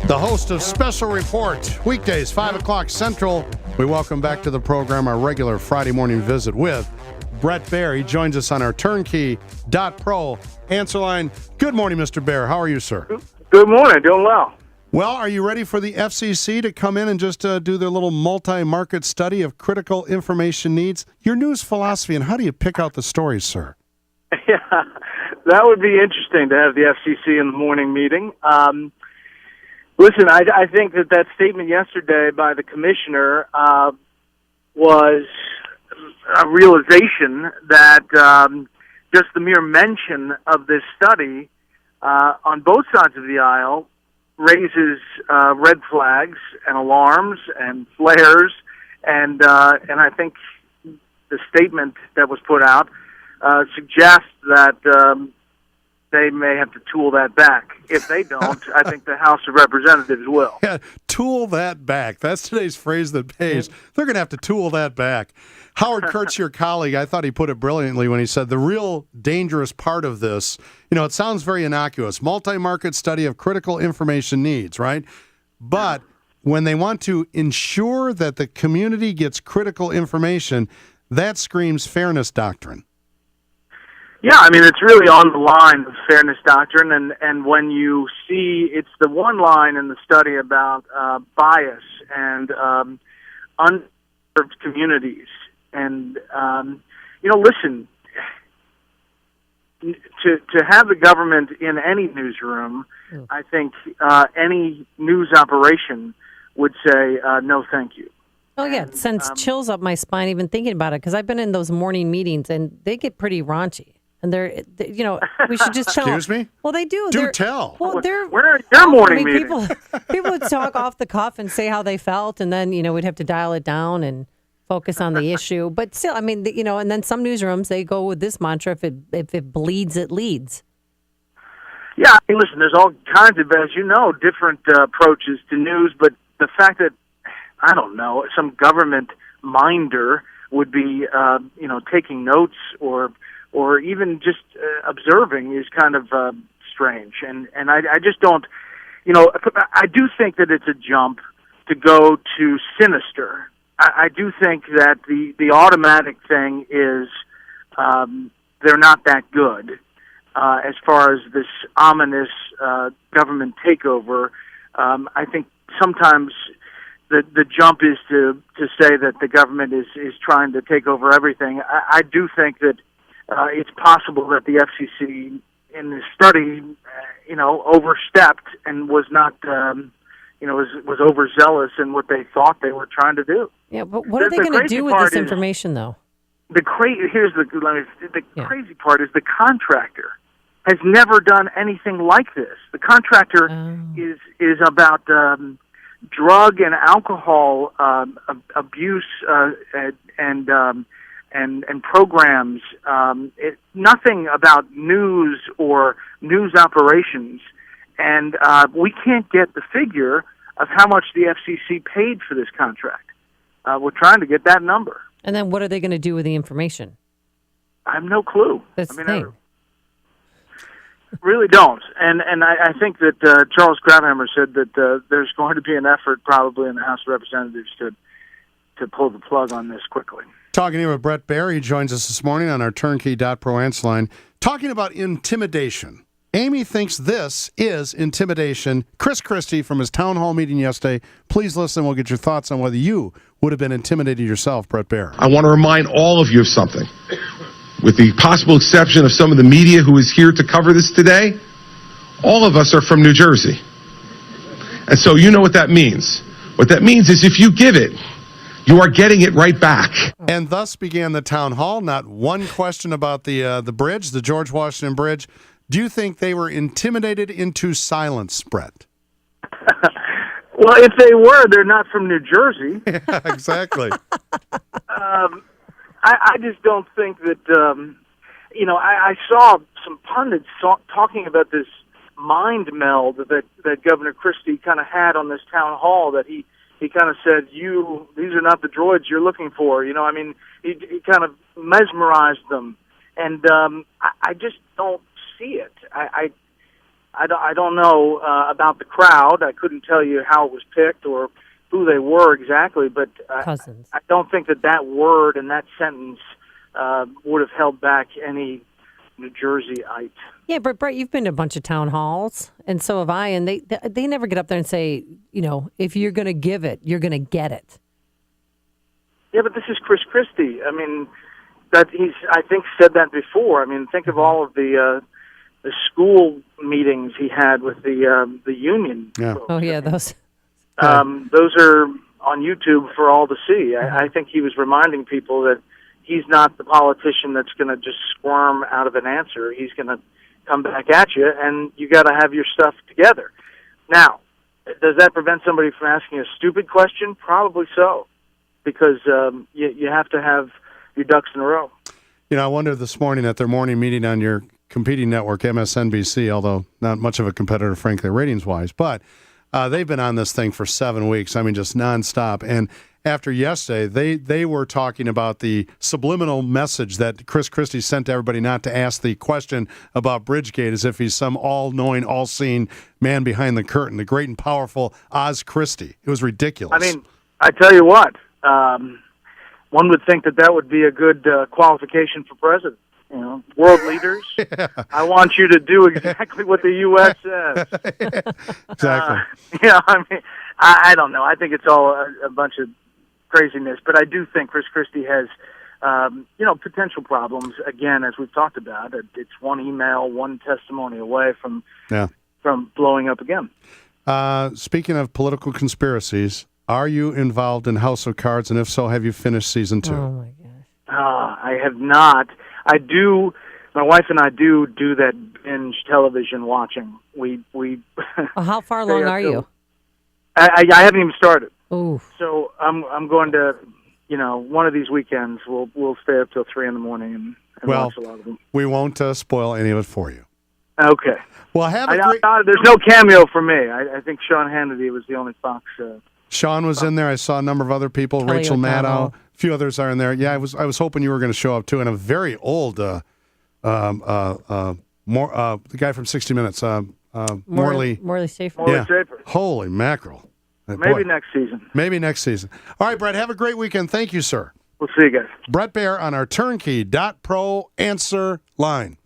The host of Special Report, weekdays, 5 o'clock Central. We welcome back to the program our regular Friday morning visit with Bret Baier. He joins us on our turnkey.pro answer line. Good morning, Mr. Baier. How are you, sir? Good morning. Doing well. Well, are you ready for the FCC to come in and just do their little multi-market study of critical information needs? Your news philosophy, and how do you pick out the stories, sir? Yeah, that would be interesting to have the FCC in the morning meeting. Listen, I think that statement yesterday by the commissioner was a realization that just the mere mention of this study on both sides of the aisle raises red flags and alarms and flares, and I think the statement that was put out suggests that they may have to tool that back. If they don't, I think the House of Representatives will. Yeah, tool that back. That's today's phrase that pays. They're going to have to tool that back. Howard Kurtz, your colleague, I thought he put it brilliantly when he said the real dangerous part of this, it sounds very innocuous, multi-market study of critical information needs, right? But when they want to ensure that the community gets critical information, that screams fairness doctrine. Yeah, I mean, it's really on the line of fairness doctrine, and when you see, it's the one line in the study about bias and unserved communities. And, listen, to have the government in any newsroom, I think any news operation would say, no, thank you. Oh, yeah, it sends chills up my spine even thinking about it, because I've been in those morning meetings, and they get pretty raunchy. And we should just tell. Excuse me? Well, they do. Do tell. Well, where are their morning meetings? People would talk off the cuff and say how they felt, and then, we'd have to dial it down and focus on the issue. But still, I mean, and then some newsrooms, they go with this mantra, if it bleeds, it leads. Yeah, I mean, listen, there's all kinds of, as you know, different approaches to news, but the fact that, I don't know, some government minder would be, taking notes or even just observing is kind of strange. And I just don't, I do think that it's a jump to go to sinister. I do think that the automatic thing is they're not that good as far as this ominous government takeover. I think sometimes the jump is to say that the government is trying to take over everything. I do think that it's possible that the FCC in this study, overstepped and was not, was overzealous in what they thought they were trying to do. Yeah, but what are they going to do with this information, though? Here's the crazy part is the contractor has never done anything like this. The contractor is about drug and alcohol abuse and programs, nothing about news or news operations. And we can't get the figure of how much the FCC paid for this contract. We're trying to get that number. And then what are they going to do with the information? I have no clue. That's the thing. I really don't. And I think that Charles Krauthammer said that there's going to be an effort probably in the House of Representatives to pull the plug on this quickly. Talking here with Bret Baier. He joins us this morning on our turnkey.pro answer line, talking about intimidation. Amy thinks this is intimidation. Chris Christie from his town hall meeting yesterday. Please listen. We'll get your thoughts on whether you would have been intimidated yourself, Bret Baier. I want to remind all of you of something. With the possible exception of some of the media who is here to cover this today, all of us are from New Jersey. And so you know what that means. What that means is if you give it, you are getting it right back. And thus began the town hall. Not one question about the bridge, the George Washington Bridge. Do you think they were intimidated into silence, Bret? Well, if they were, they're not from New Jersey. Yeah, exactly. I just don't think that, I saw some pundits talking about this mind meld that Governor Christie kind of had on this town hall, that he kind of said, these are not the droids you're looking for. He kind of mesmerized them. And I just don't see it. I don't know about the crowd. I couldn't tell you how it was picked or who they were exactly, but Cousins. I don't think that word and that sentence would have held back any New Jerseyite. Yeah, but Brett, you've been to a bunch of town halls, and so have I, and they never get up there and say, if you're going to give it, you're going to get it. Yeah, but this is Chris Christie. I mean, I think said that before. I mean, think of all of the school meetings he had with the union. Yeah. folks. Oh, yeah, those. Those are on YouTube for all to see. I think he was reminding people that he's not the politician that's going to just squirm out of an answer. He's going to come back at you, and you got to have your stuff together. Now, does that prevent somebody from asking a stupid question? Probably so, because you have to have your ducks in a row. I wondered this morning at their morning meeting on your competing network, MSNBC, although not much of a competitor, frankly, ratings-wise, but they've been on this thing for 7 weeks. I mean, just nonstop. And after yesterday, they were talking about the subliminal message that Chris Christie sent to everybody not to ask the question about Bridgegate as if he's some all-knowing, all-seeing man behind the curtain, the great and powerful Oz Christie. It was ridiculous. I mean, I tell you what, one would think that would be a good qualification for president. World leaders, yeah. I want you to do exactly what the U.S. says. Exactly. I mean, I don't know. I think it's all a bunch of craziness, but I do think Chris Christie has, potential problems. Again, as we've talked about, it's one email, one testimony away from blowing up again. Speaking of political conspiracies, are you involved in House of Cards, and if so, have you finished season 2? Oh my gosh! I have not. I do. My wife and I do that binge television watching. We. How far along are you? I haven't even started. Ooh. So I'm going to, one of these weekends we'll stay up till 3 a.m. and watch a lot of them. We won't spoil any of it for you. Okay. Well, there's no cameo for me. I think Sean Hannity was the only Fox. Sean was in there. I saw a number of other people. Kelly Rachel O'Donnell. Maddow. A few others are in there. Yeah, I was hoping you were going to show up too. And a very old, the guy from 60 Minutes, Morley. Morley Safer. Morley Safer. Holy mackerel! Maybe next season. Maybe next season. All right, Brett. Have a great weekend. Thank you, sir. We'll see you guys. Bret Baier on our turnkey.pro answer line.